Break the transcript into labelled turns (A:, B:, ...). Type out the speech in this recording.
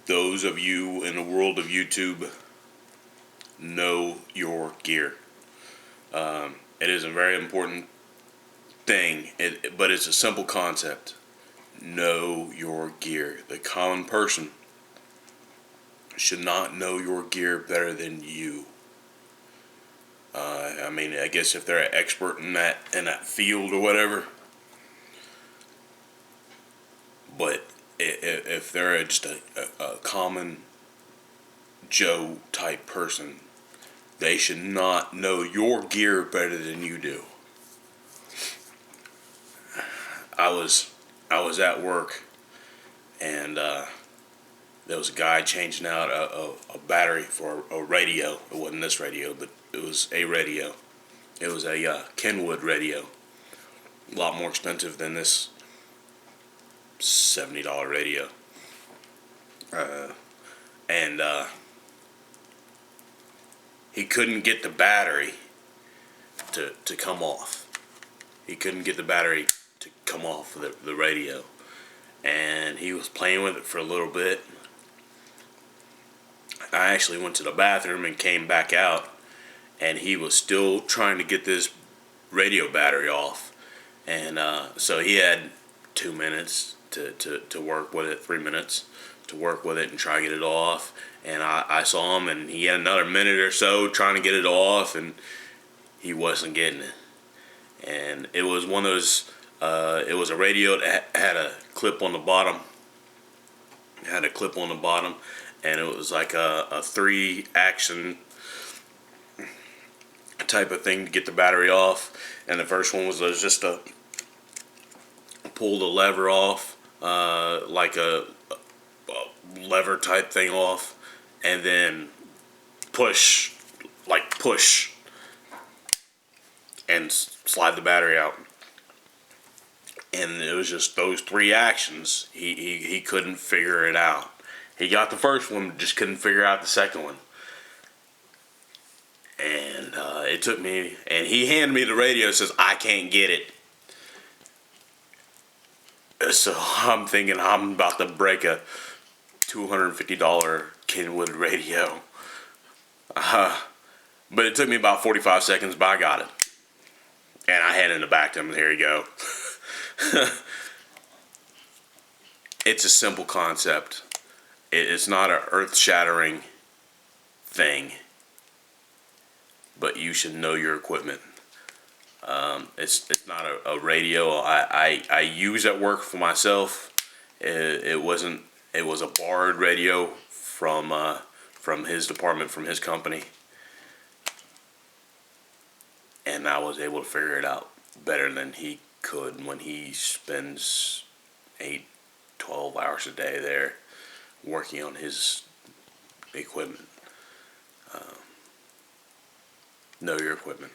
A: those of you in the world of YouTube, know your gear. It is a very important thing, but it's a simple concept. Know your gear. The common person should not know your gear better than you. I mean, I guess if they're an expert in that field or whatever, but if they're just a common Joe type person, they should not know your gear better than you do. I was at work, and there was a guy changing out a battery for a radio. It wasn't this radio, but it was a radio. It was a Kenwood radio. A lot more expensive than this $70 radio. And he couldn't get the battery to come off. He couldn't get the battery to come off the radio. And he was playing with it for a little bit. I actually went to the bathroom and came back out, and he was still trying to get this radio battery off. And so he had 2 minutes to work with it, 3 minutes to work with it and try to get it off. And I saw him, and he had another minute or so trying to get it off, and he wasn't getting it. And it was one of those, it was a radio that had a clip on the bottom. It had a clip on the bottom, and it was like a 3-action type of thing to get the battery off. And the first one was just to pull the lever off, like a lever type thing off, and then push, and slide the battery out. And it was just those 3 actions. He couldn't figure it out. He got the first one, just couldn't figure out the second one. And it took me, and he handed me the radio and says, I can't get it. So I'm thinking I'm about to break a $250 Kenwood radio. But it took me about 45 seconds, but I got it. And I handed it back to him, and here you go. It's a simple concept. It's not an earth-shattering thing, but you should know your equipment. It's not a radio I use at work for myself. It was a borrowed radio from his department, from his company, and I was able to figure it out better than he could when he spends 8-12 hours a day there working on his equipment. Know your equipment.